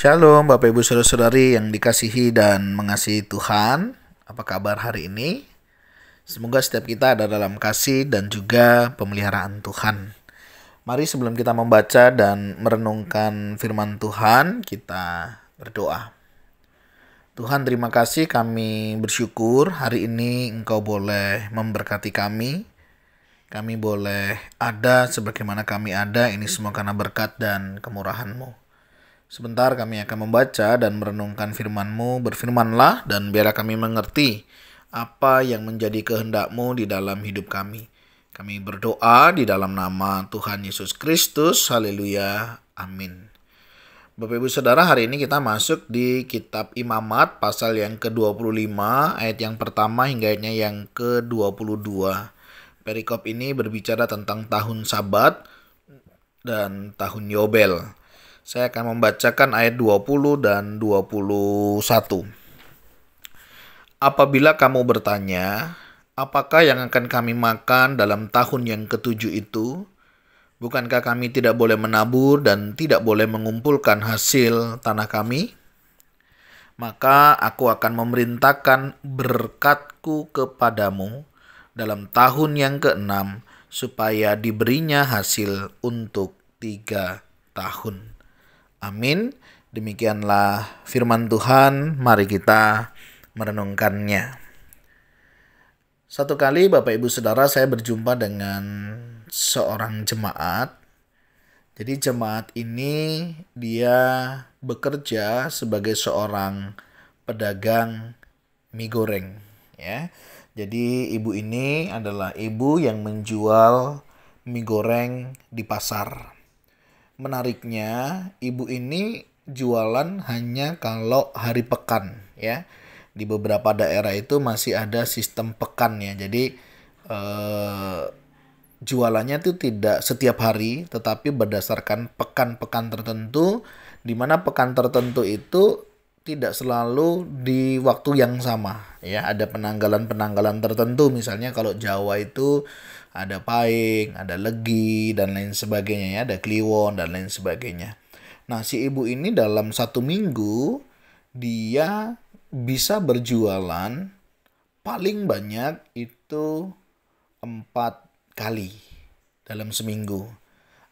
Shalom Bapak Ibu Saudara-saudari yang dikasihi dan mengasihi Tuhan. Apa kabar hari ini? Semoga setiap kita ada dalam kasih dan juga pemeliharaan Tuhan. Mari sebelum kita membaca dan merenungkan firman Tuhan, kita berdoa. Tuhan, terima kasih, kami bersyukur hari ini Engkau boleh memberkati kami. Kami boleh ada sebagaimana kami ada, ini semua karena berkat dan kemurahan-Mu. Sebentar kami akan membaca dan merenungkan firman-Mu. Berfirmanlah dan biarlah kami mengerti apa yang menjadi kehendak-Mu di dalam hidup kami. Kami berdoa di dalam nama Tuhan Yesus Kristus. Haleluya. Amin. Bapak Ibu Saudara, hari ini kita masuk di kitab Imamat pasal yang ke-25, ayat yang pertama hingga ayatnya yang ke-22. Perikop ini berbicara tentang tahun Sabat dan tahun Yobel. Saya akan membacakan ayat 20 dan 21. Apabila kamu bertanya, apakah yang akan kami makan dalam tahun yang ke-7 itu? Bukankah kami tidak boleh menabur dan tidak boleh mengumpulkan hasil tanah kami? Maka aku akan memerintahkan berkat-Ku kepadamu dalam tahun yang ke-6, supaya diberinya hasil untuk 3 tahun. Amin. Demikianlah firman Tuhan. Mari kita merenungkannya. Satu kali Bapak Ibu Saudara, saya berjumpa dengan seorang jemaat. Jadi jemaat ini dia bekerja sebagai seorang pedagang mie goreng, ya. Jadi ibu ini adalah ibu yang menjual mie goreng di pasar. Menariknya, ibu ini jualan hanya kalau hari pekan, ya. Di beberapa daerah itu masih ada sistem pekan, ya. Jadi jualannya itu tidak setiap hari, tetapi berdasarkan pekan-pekan tertentu, di mana pekan tertentu itu tidak selalu di waktu yang sama, ya. Ada penanggalan-penanggalan tertentu, misalnya kalau Jawa itu ada Pahing, ada Legi, dan lain sebagainya, ya. Ada Kliwon, dan lain sebagainya. Nah, si ibu ini dalam 1 minggu, dia bisa berjualan paling banyak itu 4 kali dalam seminggu.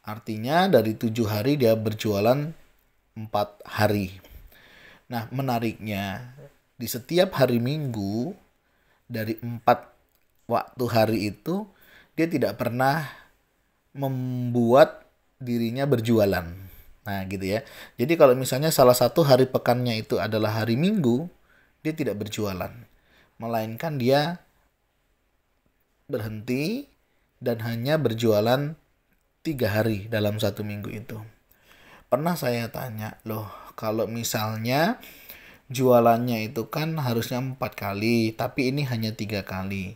Artinya dari 7 hari dia berjualan 4 hari. Nah, menariknya, di setiap hari Minggu, dari 4 waktu hari itu, dia tidak pernah membuat dirinya berjualan. Nah, gitu ya. Jadi kalau misalnya salah satu hari pekannya itu adalah hari Minggu, dia tidak berjualan. Melainkan dia berhenti dan hanya berjualan 3 hari dalam 1 minggu itu. Pernah saya tanya, loh kalau misalnya jualannya itu kan harusnya 4 kali, tapi ini hanya 3 kali.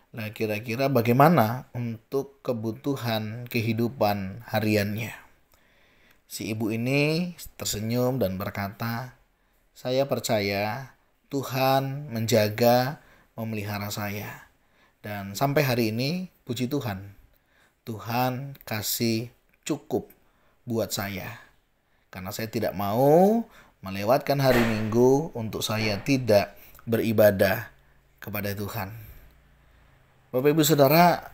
Nah, kira-kira bagaimana untuk kebutuhan kehidupan hariannya? Si ibu ini tersenyum dan berkata, saya percaya Tuhan menjaga, memelihara saya. Dan sampai hari ini, puji Tuhan, Tuhan kasih cukup buat saya. Karena saya tidak mau melewatkan hari Minggu untuk saya tidak beribadah kepada Tuhan. Bapak Ibu Saudara,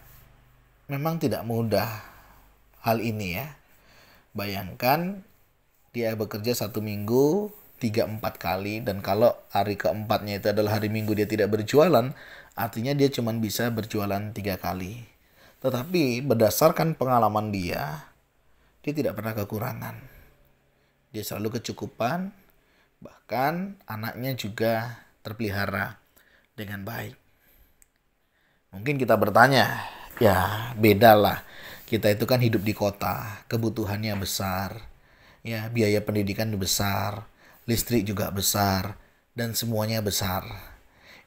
memang tidak mudah hal ini, ya. Bayangkan dia bekerja 1 minggu 3-4 kali, dan kalau hari keempatnya itu adalah hari Minggu dia tidak berjualan, artinya dia cuma bisa berjualan 3 kali. Tetapi berdasarkan pengalaman dia tidak pernah kekurangan. Dia selalu kecukupan, bahkan anaknya juga terpelihara dengan baik. Mungkin kita bertanya, ya bedalah. Kita itu kan hidup di kota, kebutuhannya besar, ya, biaya pendidikan besar, listrik juga besar, dan semuanya besar.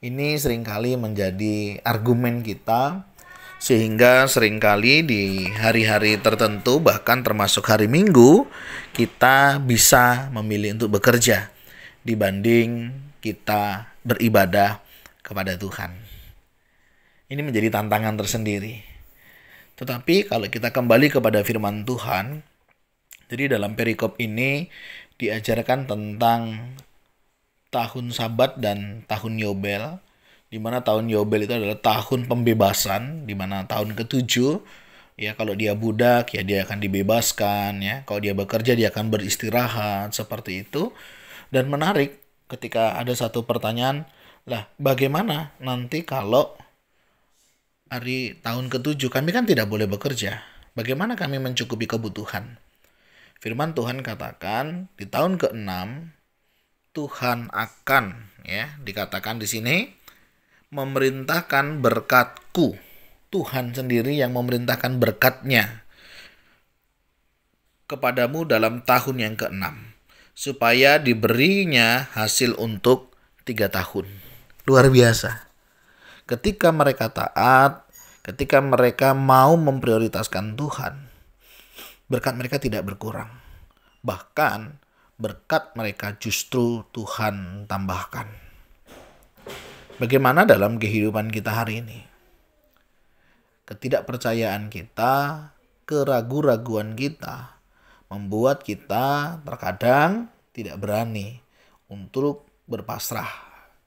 Ini seringkali menjadi argumen kita, sehingga seringkali di hari-hari tertentu, bahkan termasuk hari Minggu, kita bisa memilih untuk bekerja dibanding kita beribadah kepada Tuhan. Ini menjadi tantangan tersendiri. Tetapi kalau kita kembali kepada firman Tuhan, jadi dalam perikop ini diajarkan tentang tahun Sabat dan tahun Yobel, di mana tahun Yobel itu adalah tahun pembebasan, di mana tahun ketujuh ya kalau dia budak ya dia akan dibebaskan ya, kalau dia bekerja dia akan beristirahat seperti itu. Dan menarik ketika ada satu pertanyaan, lah bagaimana nanti kalau hari tahun ketujuh kami kan tidak boleh bekerja, bagaimana kami mencukupi kebutuhan? Firman Tuhan katakan di tahun ke-6 Tuhan akan ya dikatakan di sini memerintahkan berkat-Ku. Tuhan sendiri yang memerintahkan berkat-Nya kepadamu dalam tahun yang ke-6 supaya diberinya hasil untuk 3 tahun. Luar biasa. Ketika mereka taat, ketika mereka mau memprioritaskan Tuhan, berkat mereka tidak berkurang. Bahkan berkat mereka justru Tuhan tambahkan. Bagaimana dalam kehidupan kita hari ini? Ketidakpercayaan kita, keraguan-raguan kita, membuat kita terkadang tidak berani untuk berpasrah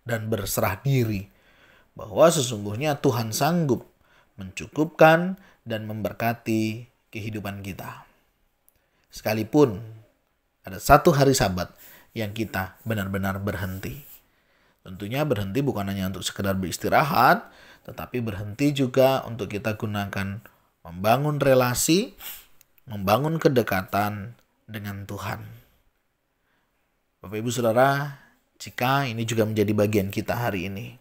dan berserah diri bahwa sesungguhnya Tuhan sanggup mencukupkan dan memberkati kehidupan kita. Sekalipun ada satu hari Sabat yang kita benar-benar berhenti. Tentunya berhenti bukan hanya untuk sekedar beristirahat, tetapi berhenti juga untuk kita gunakan membangun relasi, membangun kedekatan dengan Tuhan. Bapak Ibu Saudara, jika ini juga menjadi bagian kita hari ini,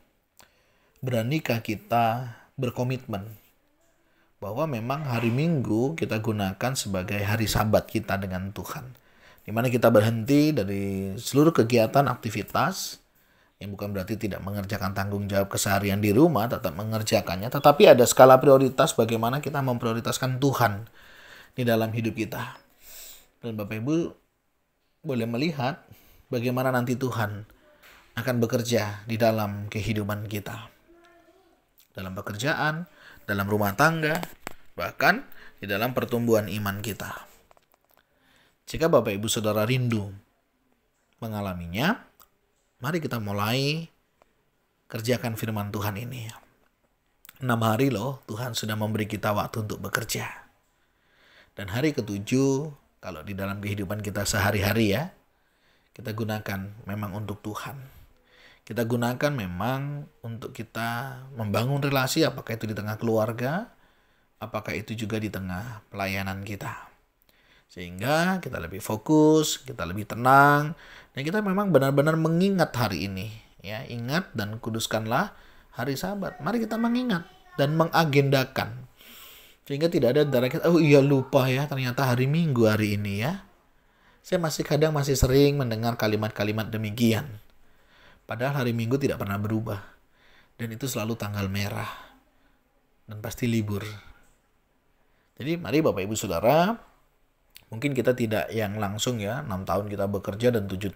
beranikah kita berkomitmen bahwa memang hari Minggu kita gunakan sebagai hari Sabat kita dengan Tuhan, di mana kita berhenti dari seluruh kegiatan aktivitas, yang bukan berarti tidak mengerjakan tanggung jawab keseharian di rumah, tetap mengerjakannya, tetapi ada skala prioritas bagaimana kita memprioritaskan Tuhan di dalam hidup kita. Dan Bapak Ibu boleh melihat bagaimana nanti Tuhan akan bekerja di dalam kehidupan kita. Dalam pekerjaan, dalam rumah tangga, bahkan di dalam pertumbuhan iman kita. Jika Bapak Ibu Saudara rindu mengalaminya, mari kita mulai kerjakan firman Tuhan ini. 6 hari loh Tuhan sudah memberi kita waktu untuk bekerja. Dan hari ke-7, kalau di dalam kehidupan kita sehari-hari ya, kita gunakan memang untuk Tuhan. Kita gunakan memang untuk kita membangun relasi, apakah itu di tengah keluarga, apakah itu juga di tengah pelayanan kita. Sehingga kita lebih fokus, kita lebih tenang, dan kita memang benar-benar mengingat hari ini. Ya, ingat dan kuduskanlah hari Sabat. Mari kita mengingat dan mengagendakan. Sehingga tidak ada antara kita, oh iya lupa ya, ternyata hari Minggu hari ini ya. Saya kadang masih sering mendengar kalimat-kalimat demikian. Padahal hari Minggu tidak pernah berubah. Dan itu selalu tanggal merah. Dan pasti libur. Jadi mari Bapak Ibu Saudara, mungkin kita tidak yang langsung ya, 6 tahun kita bekerja dan 1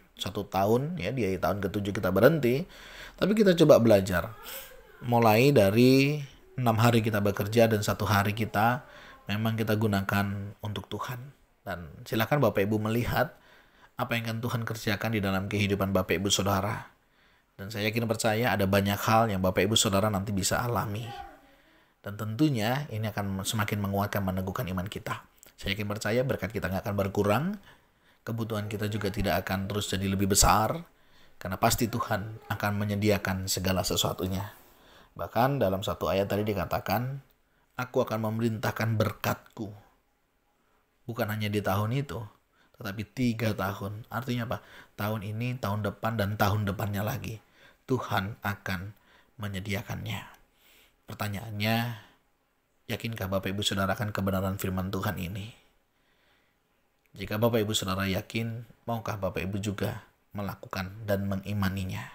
tahun ya, di tahun ke-7 kita berhenti. Tapi kita coba belajar. Mulai dari 6 hari kita bekerja dan 1 hari kita memang kita gunakan untuk Tuhan. Dan silakan Bapak Ibu melihat apa yang akan Tuhan kerjakan di dalam kehidupan Bapak Ibu Saudara. Dan saya yakin percaya ada banyak hal yang Bapak Ibu Saudara nanti bisa alami. Dan tentunya ini akan semakin menguatkan, meneguhkan iman kita. Saya yakin percaya berkat kita nggak akan berkurang. Kebutuhan kita juga tidak akan terus jadi lebih besar. Karena pasti Tuhan akan menyediakan segala sesuatunya. Bahkan dalam satu ayat tadi dikatakan, aku akan memerintahkan berkat-Ku. Bukan hanya di tahun itu, tetapi 3 tahun. Artinya apa? Tahun ini, tahun depan, dan tahun depannya lagi. Tuhan akan menyediakannya. Pertanyaannya, yakinkah Bapak Ibu Saudara akan kebenaran firman Tuhan ini? Jika Bapak Ibu Saudara yakin, maukah Bapak Ibu juga melakukan dan mengimaninya?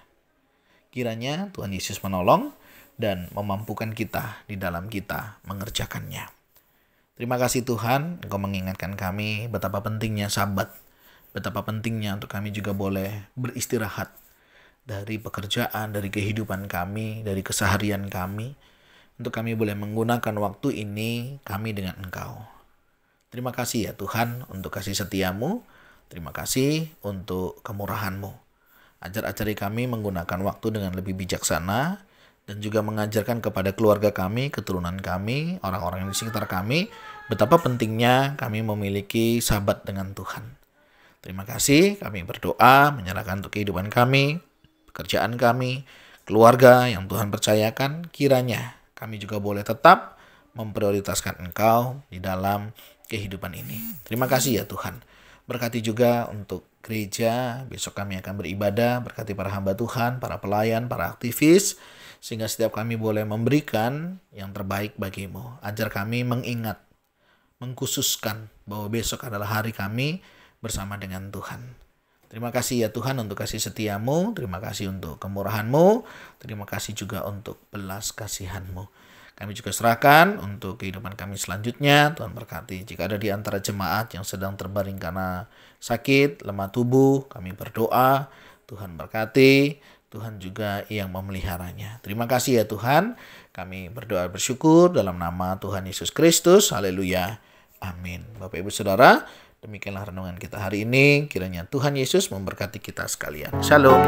Kiranya Tuhan Yesus menolong dan memampukan kita di dalam kita mengerjakannya. Terima kasih Tuhan, Engkau mengingatkan kami betapa pentingnya Sabat, betapa pentingnya untuk kami juga boleh beristirahat dari pekerjaan, dari kehidupan kami, dari keseharian kami, untuk kami boleh menggunakan waktu ini kami dengan Engkau. Terima kasih ya Tuhan untuk kasih setiamu. Terima kasih untuk kemurahan-Mu. Ajari kami menggunakan waktu dengan lebih bijaksana dan juga mengajarkan kepada keluarga kami, keturunan kami, orang-orang yang di sekitar kami, betapa pentingnya kami memiliki sahabat dengan Tuhan. Terima kasih, kami berdoa, menyerahkan untuk kehidupan kami, pekerjaan kami, keluarga yang Tuhan percayakan, kiranya kami juga boleh tetap memprioritaskan Engkau di dalam kehidupan ini. Terima kasih ya Tuhan. Berkati juga untuk gereja, besok kami akan beribadah, berkati para hamba Tuhan, para pelayan, para aktivis, sehingga setiap kami boleh memberikan yang terbaik bagimu. Ajar kami mengingat, mengkhususkan bahwa besok adalah hari kami bersama dengan Tuhan. Terima kasih ya Tuhan untuk kasih setiamu, terima kasih untuk kemurahan-Mu, terima kasih juga untuk belas kasihan-Mu. Kami juga serahkan untuk kehidupan kami selanjutnya. Tuhan berkati. Jika ada di antara jemaat yang sedang terbaring karena sakit, lemah tubuh, kami berdoa. Tuhan berkati. Tuhan juga yang memeliharanya. Terima kasih ya Tuhan. Kami berdoa bersyukur dalam nama Tuhan Yesus Kristus. Haleluya. Amin. Bapak Ibu Saudara, demikianlah renungan kita hari ini. Kiranya Tuhan Yesus memberkati kita sekalian. Shalom.